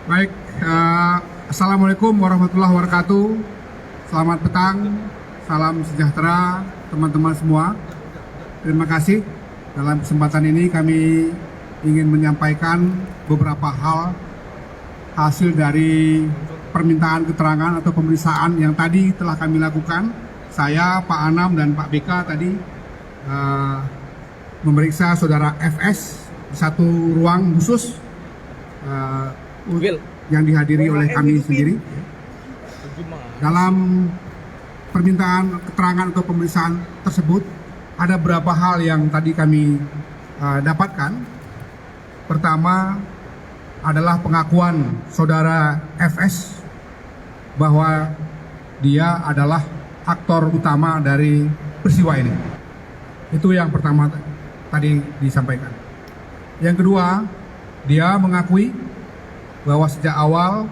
Baik, Assalamualaikum warahmatullahi wabarakatuh. Selamat petang, salam sejahtera teman-teman semua. Terima kasih. Dalam kesempatan ini kami ingin menyampaikan beberapa hal hasil dari permintaan keterangan atau pemeriksaan yang tadi telah kami lakukan. Saya, Pak Anam, dan Pak BK tadi memeriksa saudara FS di satu ruang khusus yang dihadiri oleh kami sendiri. Dalam permintaan keterangan atau pemeriksaan tersebut ada beberapa hal yang tadi kami dapatkan. Pertama adalah pengakuan saudara FS bahwa dia adalah aktor utama dari peristiwa ini. Itu yang pertama tadi disampaikan. Yang kedua, dia mengakui bahwa sejak awal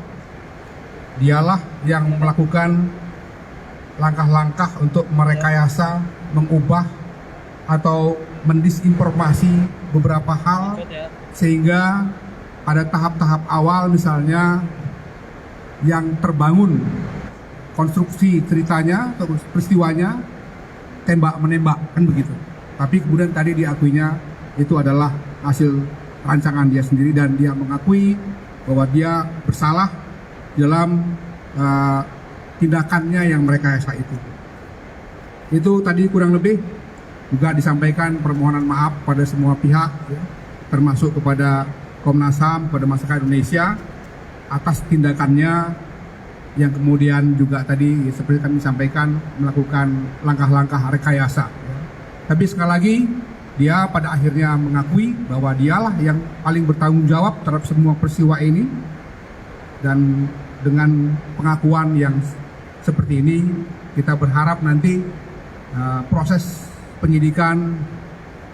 dialah yang melakukan langkah-langkah untuk merekayasa, mengubah atau mendisinformasi beberapa hal, sehingga pada tahap-tahap awal misalnya yang terbangun konstruksi ceritanya atau peristiwanya tembak-menembak, kan begitu. Tapi kemudian tadi diakuinya itu adalah hasil rancangan dia sendiri dan dia mengakui bahwa dia bersalah dalam tindakannya yang merekayasa itu. Itu tadi kurang lebih juga disampaikan permohonan maaf pada semua pihak, ya, termasuk kepada Komnas HAM, kepada masyarakat Indonesia atas tindakannya yang kemudian juga tadi seperti kami sampaikan melakukan langkah-langkah rekayasa. Ya. Tapi sekali lagi dia pada akhirnya mengakui bahwa dialah yang paling bertanggung jawab terhadap semua peristiwa ini, dan dengan pengakuan yang seperti ini kita berharap nanti proses penyidikan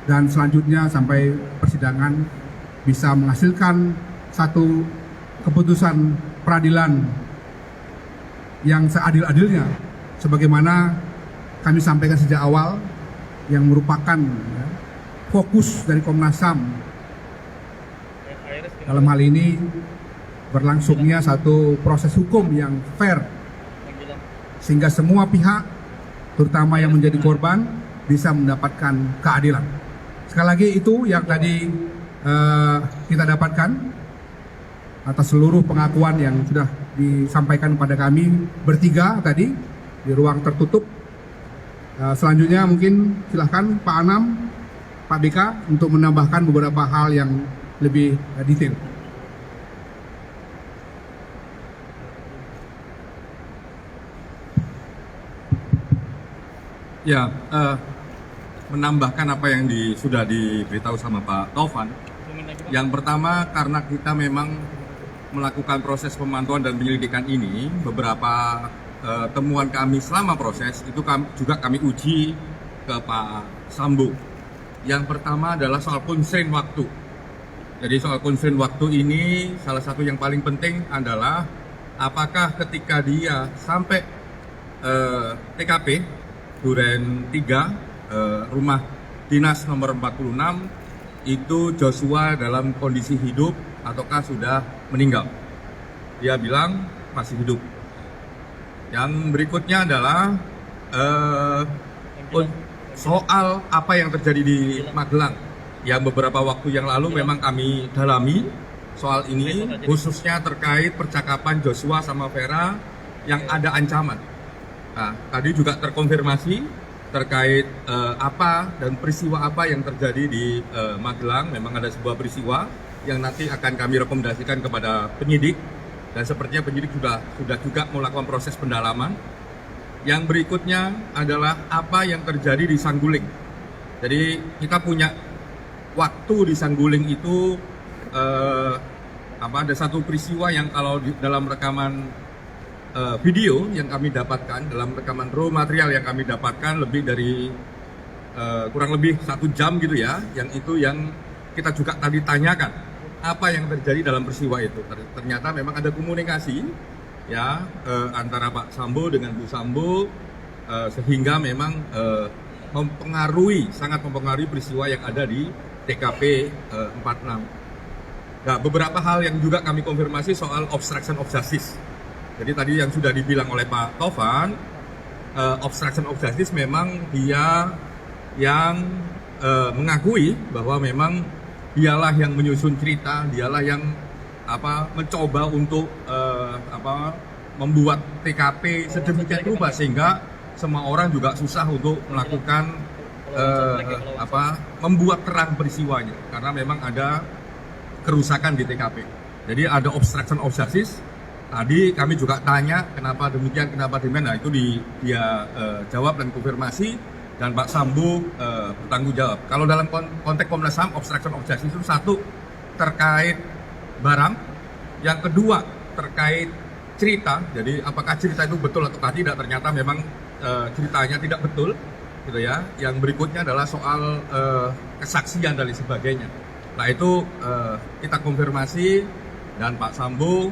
dan selanjutnya sampai persidangan bisa menghasilkan satu keputusan peradilan yang seadil-adilnya sebagaimana kami sampaikan sejak awal, yang merupakan fokus dari Komnas HAM dalam hal ini berlangsungnya satu proses hukum yang fair sehingga semua pihak terutama yang menjadi korban bisa mendapatkan keadilan. Sekali lagi itu yang tadi kita dapatkan atas seluruh pengakuan yang sudah disampaikan pada kami bertiga tadi di ruang tertutup. Selanjutnya mungkin silahkan Pak Anam, Pak BK untuk menambahkan beberapa hal yang lebih detail. Ya, menambahkan apa yang sudah diberitahu sama Pak Taufan. Yang pertama, karena kita memang melakukan proses pemantauan dan penyelidikan ini, beberapa temuan kami selama proses itu juga kami uji ke Pak Sambo. Yang pertama adalah soal constraint waktu. Jadi soal constraint waktu ini salah satu yang paling penting adalah apakah ketika dia sampai TKP Duren 3 rumah dinas nomor 46 itu Joshua dalam kondisi hidup ataukah sudah meninggal. Dia bilang masih hidup. Yang berikutnya adalah soal apa yang terjadi di Magelang yang beberapa waktu yang lalu memang kami dalami soal ini, khususnya terkait percakapan Joshua sama Vera yang ada ancaman. Nah, tadi juga terkonfirmasi terkait apa dan peristiwa apa yang terjadi di Magelang. Memang ada sebuah peristiwa yang nanti akan kami rekomendasikan kepada penyidik, dan sepertinya penyidik sudah juga melakukan proses pendalaman. Yang berikutnya adalah apa yang terjadi di Sangguling. Jadi kita punya waktu di Sangguling itu ada satu peristiwa yang kalau dalam rekaman video yang kami dapatkan, dalam rekaman raw material yang kami dapatkan lebih dari kurang lebih 1 jam gitu ya, yang itu yang kita juga tadi tanyakan apa yang terjadi dalam peristiwa itu. Ternyata memang ada komunikasi ya antara Pak Sambo dengan Bu Sambo sehingga memang sangat mempengaruhi peristiwa yang ada di TKP 46. Nah, beberapa hal yang juga kami konfirmasi soal obstruction of justice. Jadi tadi yang sudah dibilang oleh Pak Tovan, obstruction of justice memang dia yang mengakui bahwa memang dialah yang menyusun cerita, dialah yang mencoba untuk membuat TKP sedemikian rupa sehingga semua orang juga susah untuk melakukan membuat terang peristiwanya karena memang ada kerusakan di TKP. Jadi ada obstruction of justice. Tadi kami juga tanya kenapa demikian, kenapa demikian. Nah itu dia jawab dan konfirmasi dan Pak Sambo bertanggung jawab. Kalau dalam konteks Komnas HAM, obstruction of justice itu satu terkait barang, yang kedua terkait cerita. Jadi apakah cerita itu betul atau tidak? Ternyata memang ceritanya tidak betul, gitu ya. Yang berikutnya adalah soal kesaksian dan sebagainya. Nah itu kita konfirmasi dan Pak Sambo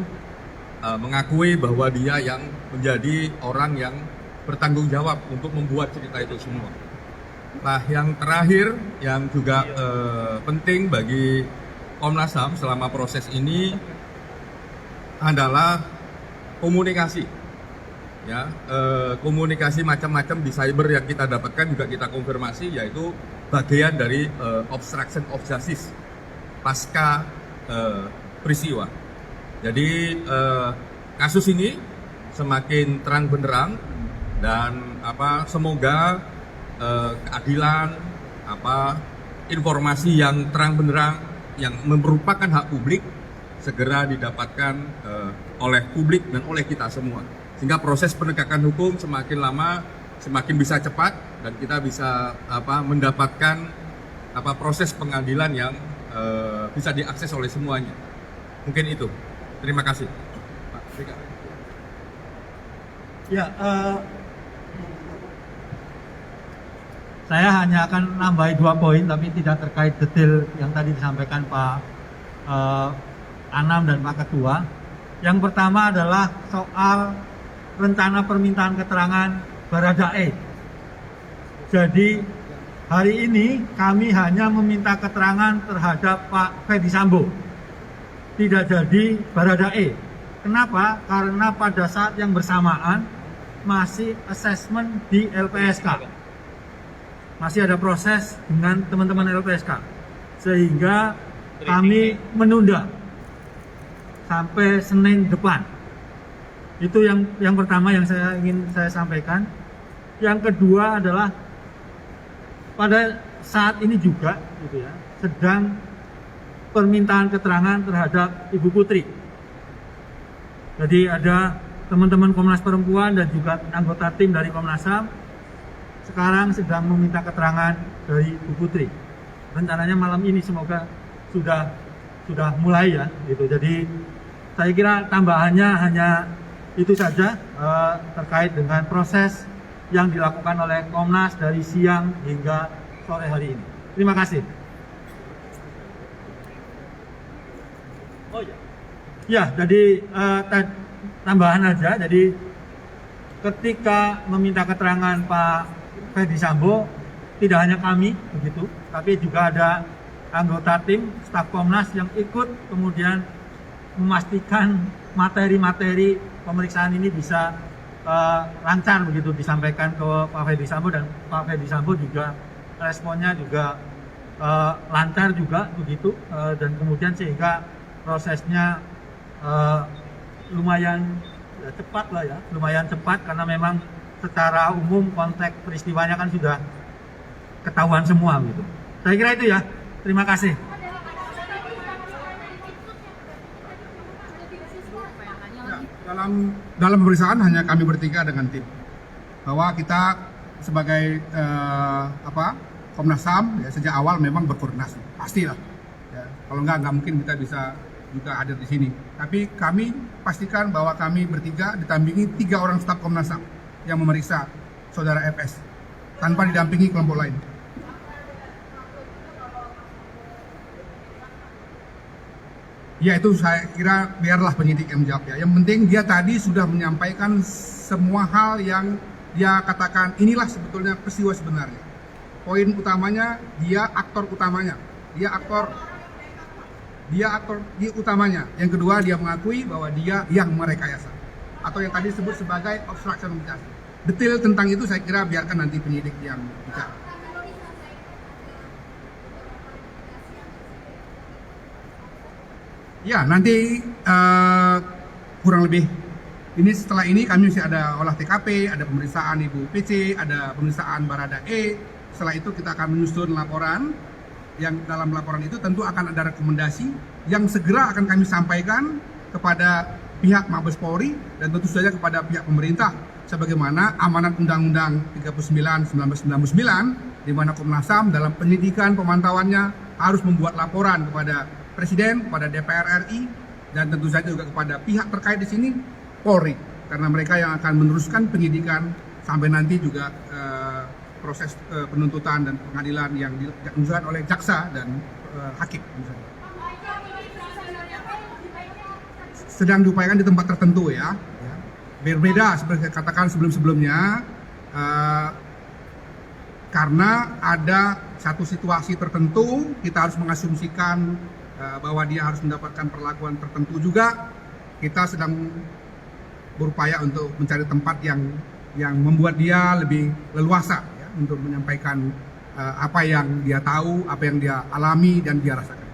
mengakui bahwa dia yang menjadi orang yang bertanggung jawab untuk membuat cerita itu semua. Nah yang terakhir yang juga penting bagi Komnas HAM selama proses ini adalah komunikasi. Ya, komunikasi macam-macam di cyber yang kita dapatkan juga kita konfirmasi, yaitu bagian dari obstruction of justice pasca peristiwa. Jadi kasus ini semakin terang benderang dan semoga keadilan, informasi yang terang benderang yang merupakan hak publik segera didapatkan oleh publik dan oleh kita semua, sehingga proses penegakan hukum semakin lama semakin bisa cepat dan kita bisa mendapatkan proses pengadilan yang bisa diakses oleh semuanya. Mungkin itu. Terima kasih. Pak Rika. Ya, saya hanya akan nambahi 2 poin, tapi tidak terkait detail yang tadi disampaikan Pak Anam dan Pak Ketua. Yang pertama adalah soal rencana permintaan keterangan Baradae. Jadi hari ini kami hanya meminta keterangan terhadap Pak Ferdi Sambo, tidak jadi Baradae. Kenapa? Karena pada saat yang bersamaan masih assessment di LPSK, masih ada proses dengan teman-teman LPSK, sehingga kami menunda sampai Senin depan. Itu yang pertama yang ingin saya sampaikan. Yang kedua adalah pada saat ini juga gitu ya, sedang permintaan keterangan terhadap Ibu Putri. Jadi ada teman-teman Komnas Perempuan dan juga anggota tim dari Komnas HAM sekarang sedang meminta keterangan dari Ibu Putri. Rencananya malam ini semoga sudah mulai ya gitu. Jadi saya kira tambahannya hanya itu saja terkait dengan proses yang dilakukan oleh Komnas dari siang hingga sore hari ini. Terima kasih. Oh ya. Ya, jadi tambahan aja. Jadi ketika meminta keterangan Pak Ferdi Sambo, tidak hanya kami begitu, tapi juga ada anggota tim staf Komnas yang ikut kemudian memastikan materi-materi pemeriksaan ini bisa lancar begitu disampaikan ke Pak Ferdi Sambo, dan Pak Ferdi Sambo juga responnya juga lancar juga begitu, dan kemudian sehingga prosesnya lumayan cepat lah ya, lumayan cepat karena memang secara umum konteks peristiwanya kan sudah ketahuan semua gitu. Saya kira itu ya. Terima kasih. Dalam pemeriksaan hanya kami bertiga dengan tim, bahwa kita sebagai Komnas HAM ya, sejak awal memang berkoordinasi, pastilah ya, kalau nggak mungkin kita bisa juga hadir di sini. Tapi kami pastikan bahwa kami bertiga ditampingi 3 orang staf Komnas HAM yang memeriksa saudara FS tanpa didampingi kelompok lain. Ya itu saya kira biarlah penyidik yang menjawab ya. Yang penting dia tadi sudah menyampaikan semua hal yang dia katakan inilah sebetulnya peristiwa sebenarnya. Poin utamanya dia aktor utamanya. Dia aktor Dia aktor di utamanya. Yang kedua, dia mengakui bahwa dia yang merekayasa atau yang tadi disebut sebagai obstruction of justice. Detail tentang itu saya kira biarkan nanti penyidik yang bicara. Ya, nanti kurang lebih ini setelah ini kami masih ada olah TKP, ada pemeriksaan Ibu PC, ada pemeriksaan Baradae. Setelah itu kita akan menyusun laporan, yang dalam laporan itu tentu akan ada rekomendasi yang segera akan kami sampaikan kepada pihak Mabes Polri dan tentu saja kepada pihak pemerintah sebagaimana amanat Undang-Undang 39 1999 di mana Komnas HAM dalam penyidikan pemantauannya harus membuat laporan kepada Presiden, kepada DPR RI dan tentu saja juga kepada pihak terkait di sini Polri karena mereka yang akan meneruskan penyidikan sampai nanti juga proses penuntutan dan pengadilan yang dilakukan oleh jaksa dan hakim misalnya. Sedang diupayakan di tempat tertentu ya. Berbeda seperti saya katakan sebelum-sebelumnya karena ada satu situasi tertentu kita harus mengasumsikan bahwa dia harus mendapatkan perlakuan tertentu juga. Kita sedang berupaya untuk mencari tempat yang membuat dia lebih leluasa ya, untuk menyampaikan apa yang dia tahu, apa yang dia alami dan dia rasakan.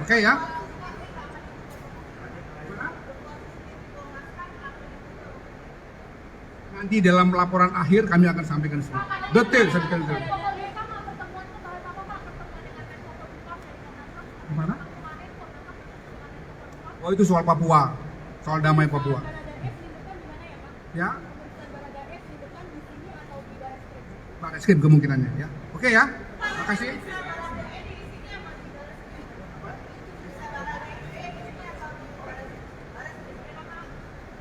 Oke ya. Nanti dalam laporan akhir kami akan sampaikan semua. Detail sampaikan detail. Gimana? Oh itu soal Papua, soal damai Papua. Ya? Bareskrim kemungkinannya ya. Oke ya. Terima kasih.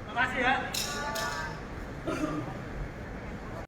Terima kasih ya.